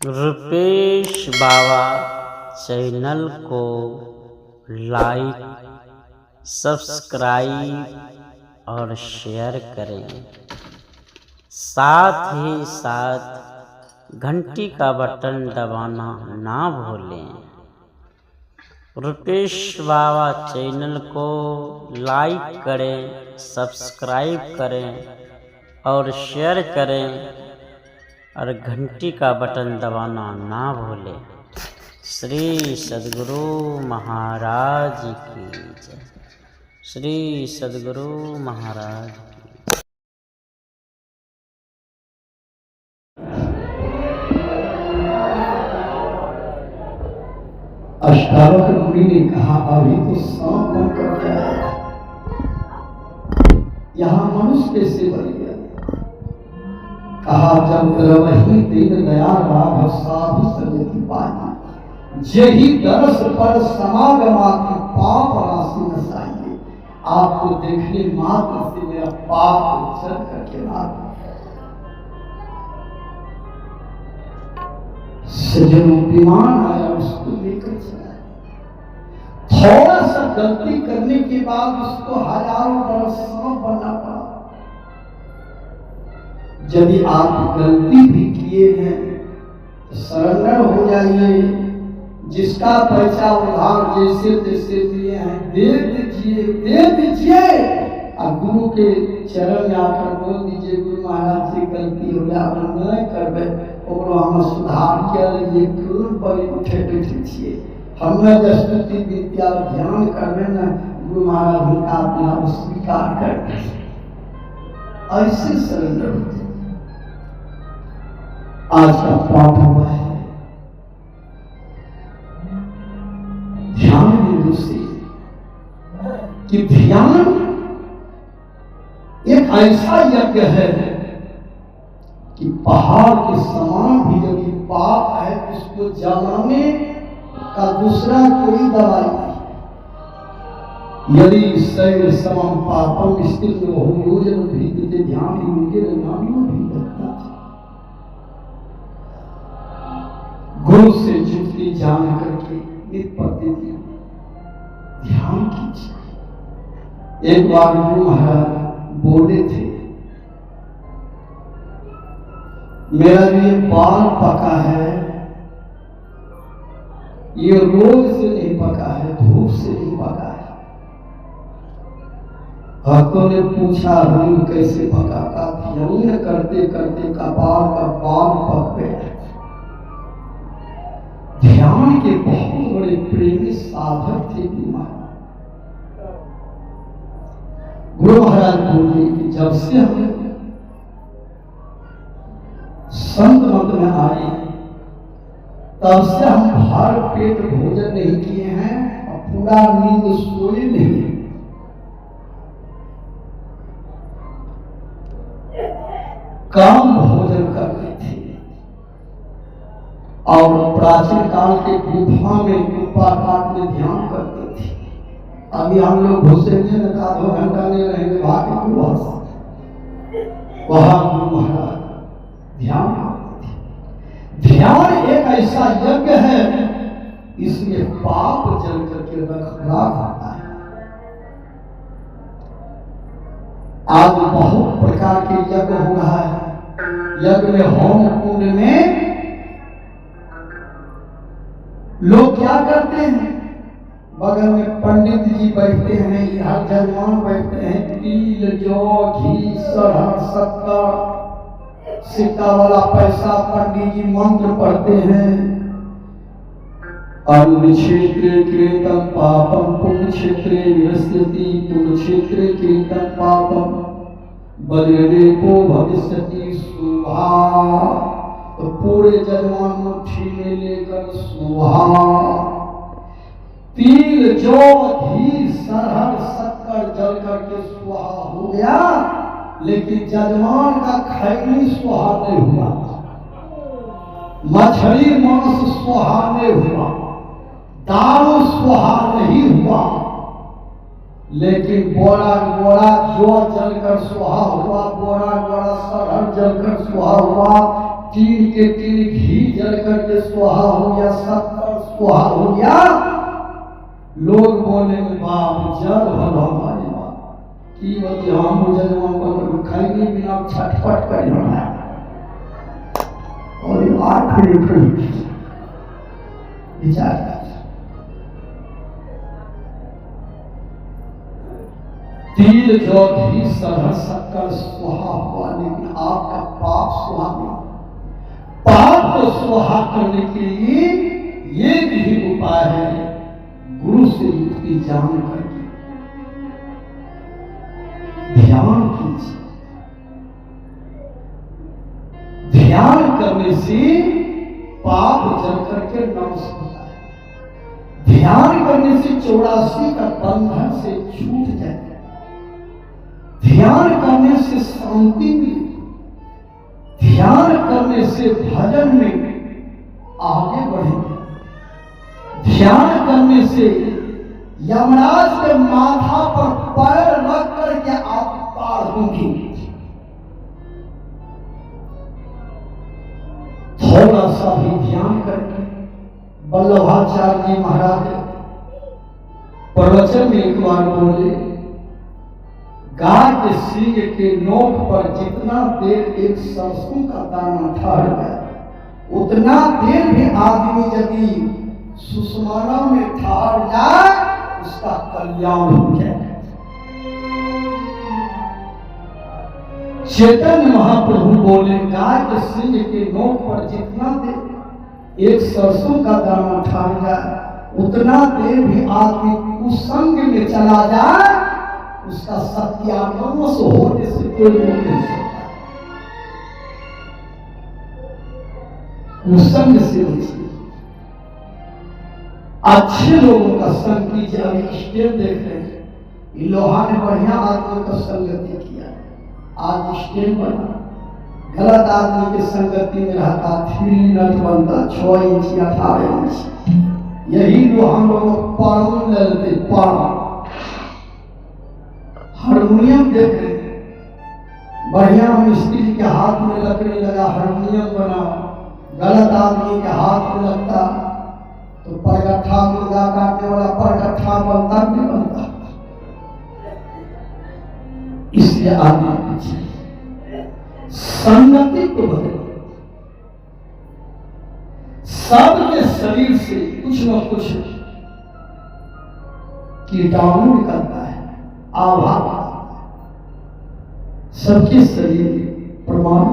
रुपेश बाबा channel को like, subscribe और share करें। साथ ही साथ घंटी का बटन दबाना ना भूलें। रुपेश बाबा चैनल को लाइक करें, सब्सक्राइब करें और शेयर करें और घंटी का बटन दबाना ना भूलें। श्री सद्गुरु महाराज की जय। श्री सद्गुरु महाराज की। 18 मुनि ने कहा अभी तो सांप बनकर गया है, यहाँ मनुष्य कैसे बन गया? कहा जब वही दिन दया राघव साधु संगति पाई, जेहि दरस पर समागमा की पाप राशि नसाइए। आपको देखने मात्र से मेरा पाप चल करके लाभ। सजनों विमान आया, उसको लेकर चला। थोड़ा सा गलती करने के बाद उसको हजारों बरस सांप बनना पड़ा। यदि आप गलती भी किए हैं तो सरेंडर हो जाइए। जिसका पैसा उधार जैसे तैसे दिए हैं दे दीजिए और गुरु के चरण में आकर बोल दीजिए गुरु महाराज से गलती हो गया, नहीं करबे ओकरो हम सुधार किया लिए क्यों पर उठे बैठे छिए। हमें स्तुति विद्या ध्यान करबे न गुरु महाराज उनका अपना स्वीकार कर दे। ऐसे सरेंडर होते। आज का पाठ हुआ है ध्यान बिंदु से कि ध्यान एक ऐसा यज्ञ है कि पहाड़ के समान भी यदि पाप है उसको जलाने का दूसरा कोई दवाई नहीं। यदि शैव समम पापम स्थिर योजन भीतते ध्यान योगे नामियों भी लगता। गुरु से जुटती जान करके नित प्रतिदिन ध्यान कीजिए। एक बार गुरु महाराज बोले थे मेरा ये बाल पका है, ये रोग से नहीं पका है, धूप से नहीं पका है। भक्तों ने पूछा रोग कैसे पका? का ध्यान करते करते कपाल का बाल पक गया। ध्यान के बहुत बड़े प्रेमी साधक थे गुरु महाराज बोले कि जब से हम संत मत में आए तब से हम भर पेट भोजन नहीं किए हैं और पूरा नींद सोए नहीं। कम भोजन करते थे और प्राचीन काल के गुफा में गुफा काट में ध्यान करते थे। अभी हम लोग घुसेंगे न का 2 घंटा नहीं रहेंगे भागे वहां गुरु महाराज ध्यान करते थे। ध्यान एक ऐसा यज्ञ है इसमें पाप जल करके रखना होता है। आज बहुत प्रकार के यज्ञ हो रहा है। यज्ञ में होम कुंड में लोग क्या करते हैं? बगल में पंडित जी बैठते हैं, हर जजमान बैठते हैं, तिल जौ घी सरहद शक्कर सिक्का वाला पैसा पंडित जी मंत्र पढ़ते हैं। अन्न क्षेत्रे कृतं पापम पुण्य क्षेत्रे विनश्यति पुण्य क्षेत्रे कृतं पापम वज्रेको भविष्यति शुभा। तो पूरे जजमान मुट्ठी में लेकर सुहा तिल जौ घी सरहद शक्कर जल करके सुहा हो गया, लेकिन जजमान का खैनी सुहा नहीं हुआ, मछली मांस सुहा नहीं हुआ, दारू सुहा नहीं हुआ, लेकिन बोरा बोरा जो जलकर सुहा हुआ, बोरा बोरा सरहद जलकर सुहा हुआ, टीन के टीन घी जल करके सुहा हो गया, 70 सुहा हो गया। लोग बोले बाप जल भल हमारी बात की बती हम जलवा पर खाएंगे बिना छटपट कर होना और आखिरी विचार कर तिल जो घी सरह शक्कर सुहा हुआ, लेकिन आपका पाप सुहा नहीं। पाप को सुहा करने के लिए एक ही उपाय है, गुरु से युक्ति जान करके ध्यान कीजिए। ध्यान करने से पाप जल करके नष्ट होता है। ध्यान करने से 84 का बंधन से छूट जाए। ध्यान करने से शांति मिले। ध्यान करने से भजन में आगे बढ़ेंगे। ध्यान करने से यमराज के माथा पर पैर रख करके आप पार होंगे। थोड़ा सा भी ध्यान करके वल्लभाचार्य जी महाराज प्रवचन में एक बार बोले, गाय के सींग के नोक पर जितना देर एक सरसों का दाना ठहर गया, उतना देर भी आदमी यदि सुषमाना में ठहर जाए उसका कल्याण हो जाए। चैतन्य महाप्रभु बोले, गाय के सींग के नोक पर जितना देर एक सरसों का दाना ठहर जाए, उतना देर भी आदमी कुसंग में चला जाए, उसका सत्यानाश होने से कोई रोक नहीं सकता। कुसंग से बचिए। अच्छे लोगों का संग कीजिए। अभी स्टेज देख रहे हैं, लोहा ने बढ़िया आदमी का संगति किया, आज स्टेज बना। गलत आदमी के संगति में रहता 3 नट बनता 6 इंच 18 इंच। यही लोहा लोग पारों में लेते। पारों हारमोनियम देख रहे हैं, बढ़िया मिस्त्री के हाथ में लकड़ी लगा हारमोनियम बना, गलत आदमी के हाथ में लगता तो परगट्ठा मुर्गा काटने वाला परगट्ठा बनता नहीं बनता। इसलिए आदमी पीछे संगति को बदले। सबके शरीर से कुछ न कुछ कीटाणु निकलता है, आभा सबके शरीर में प्रमाण।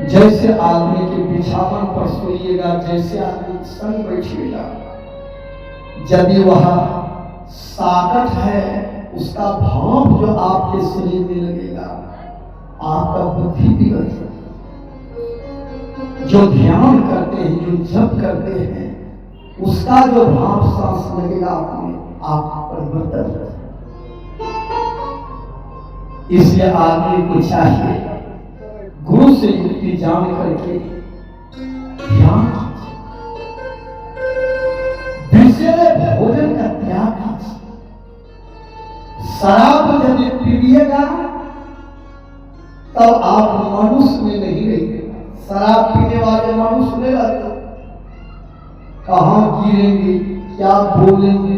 जैसे आदमी के बिछावन पर सोइएगा, जैसे आदमी संग बैठिएगा, यदि वह साकट है उसका भाव जो आपके शरीर में लगेगा, आपका बुद्धि बिगड़ सकती। जो ध्यान करते हैं, जो जप करते हैं, उसका जो भाव सांस लगेगा आपने, आप परिवर्तन कर। इसलिए आदमी को चाहिए गुरु से युक्ति जान करके ध्यान विषय भोजन का त्याग कीजिए। शराब यदि पीजिएगा तब आप मनुष्य में नहीं रहिएगा। शराब पीने वाले मनुष्य में रहते, कहां गिरेंगे, क्या बोलेंगे,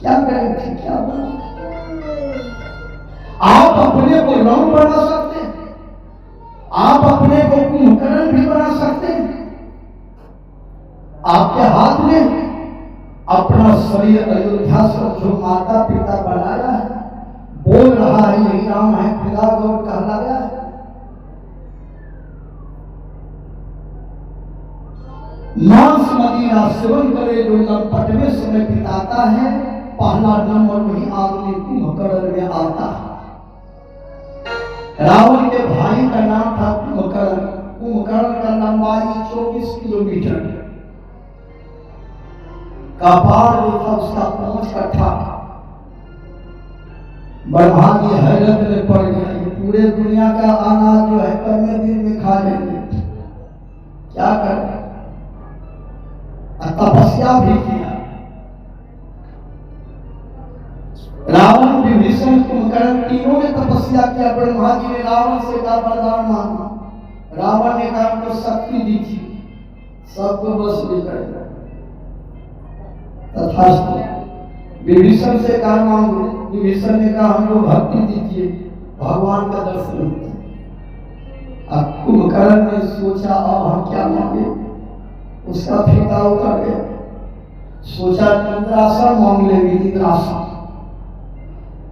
क्या करेंगे, क्या बोलेंगे। आप अपने को राम बना सकते हैं, आप अपने को कुंभकर्ण भी बना सकते हैं। आपके हाथ में अपना शरीर अयोध्या से जो माता पिता बनाया है, बोल रहा है यही राम है, खुदा गौर कहला गया है। मांस मदिरा सेवन करे जो लंपटवे समय बिताता है, पहला नंबर वही आदमी कुंभकर्ण में आता है। रावण के भाई का नाम था कुंभकर्ण। कुंभकर्ण का लंबाई 24 किलोमीटर, कपाड़ जो था उसका 5 कट्ठा। ब्रह्मा जी हैरत में पड़ गए, पूरे दुनिया का अनाज जो है कम दिन में खा लेंगे, क्या करें। तपस्या भी किया। रावण विभीषण कुंभकर्ण कुंभकर्ण तीनों ने तपस्या किया। ब्रह्मा जी ने रावण से कहा वरदान मांगा, रावण ने कहा हमको शक्ति दी थी, सबको बस में करेगा, तथास्तु। विभीषण से कहा मांगो, विभीषण ने कहा हमको भक्ति दीजिए, भगवान का दर्शन होता है। अब कुंभकर्ण ने सोचा अब हम क्या मांगे, उसका फीता उतर गया। सोचा इंद्रासन मांग लेंगे, इंद्रासन।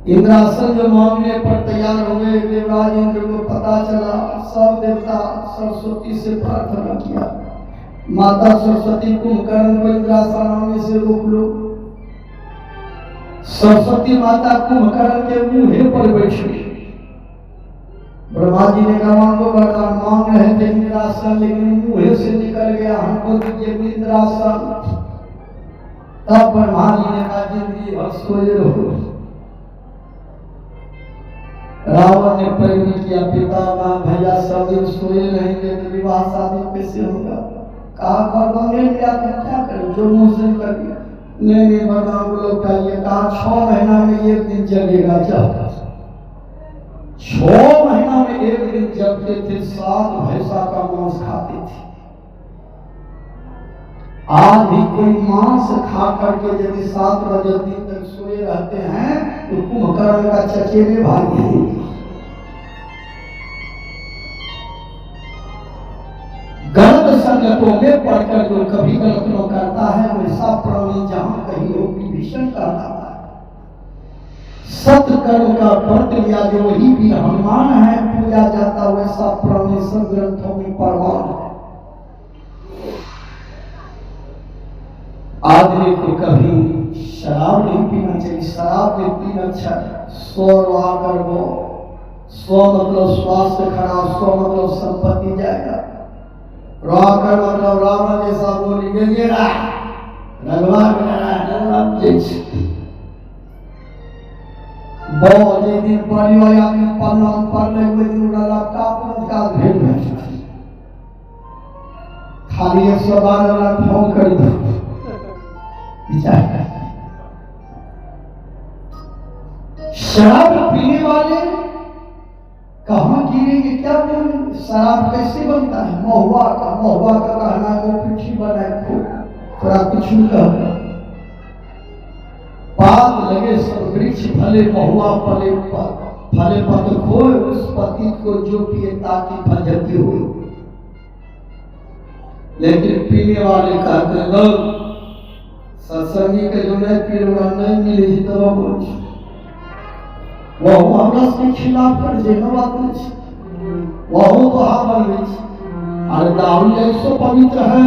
इंद्रासन जो मांगने पर तैयार हुए, देवराज इंद्र को पता चला, सब देवता सरस्वती से प्रार्थना किया, माता सरस्वती कुंभकर्ण को इंद्रासन मांगने से रोक लो। सरस्वती माता कुंभकर्ण के मुंह पर बैठी। ब्रह्मा जी ने कहा मांगो वरदान, मांग रहे थे इंद्रासन, लेकिन मुंह से निकल गया हमको दीजिए इंद्रासन। तब ब्रह्मा जी ने कहा जिंदगी भर सोए रहो। रावण ने प्रेम किया, पिता माँ भैया सब दिन सोए रहेंगे तो विवाह शादी कैसे होगा। कहा वरदान ले लिया तो क्या करें, जो मुंह से कर दिया। नहीं वरदान को लौटाइए। कहा 6 महीना में 1 दिन जगेगा। जब 6 महीना में 1 दिन जगते थे, 7 भैंसा का मांस खाते थे। आज भी कोई मांस खा करके यदि 7 बजे दिन तक सोए रहते हैं तो कुंभकर्ण का चचेरे भाई हैं। गलत संगतों में पढ़कर जो कभी गलत न करता है, वैसा प्राणी जहां कहीं हो विभीषण कहलाता है। सत्य कर्म का व्रत लिया जो वही भी हनुमान है पूजा जाता, वैसा प्राणी सब ग्रंथों में प्रमाण है। आदमी को कभी शराब नहीं पीना चाहिए। शराब में 3 अक्षर 100 कर वो 100 मतलब स्वास्थ्य खराब, 100 मतलब संपत्ति जाएगा। कर मतलब रावण जैसा बोली गए बहुत दिन पढ़ी आदमी पढ़ने हुए दिन का भेज खाली 112 फोन कर दो। शराब पीने वाले कहाँ गिरेंगे, क्या बोलेंगे। शराब कैसे बनता है, महुआ का कहना है वो पिट्ठी बनाए थोड़ा कुछ नहीं कहना। पात लगे सब वृक्ष फले, महुआ फले फले पत खोए, उस पति को जो पिए ताकि फजती हो। लेकिन पीने वाले कहते लोग सत्संगी के जो नहीं पी नहीं मिले तो बोल वह हमरा के खिलाफ कर जे बात नहीं, वह तो हाँ बन गई। अरे दारू 100 पवित्र है।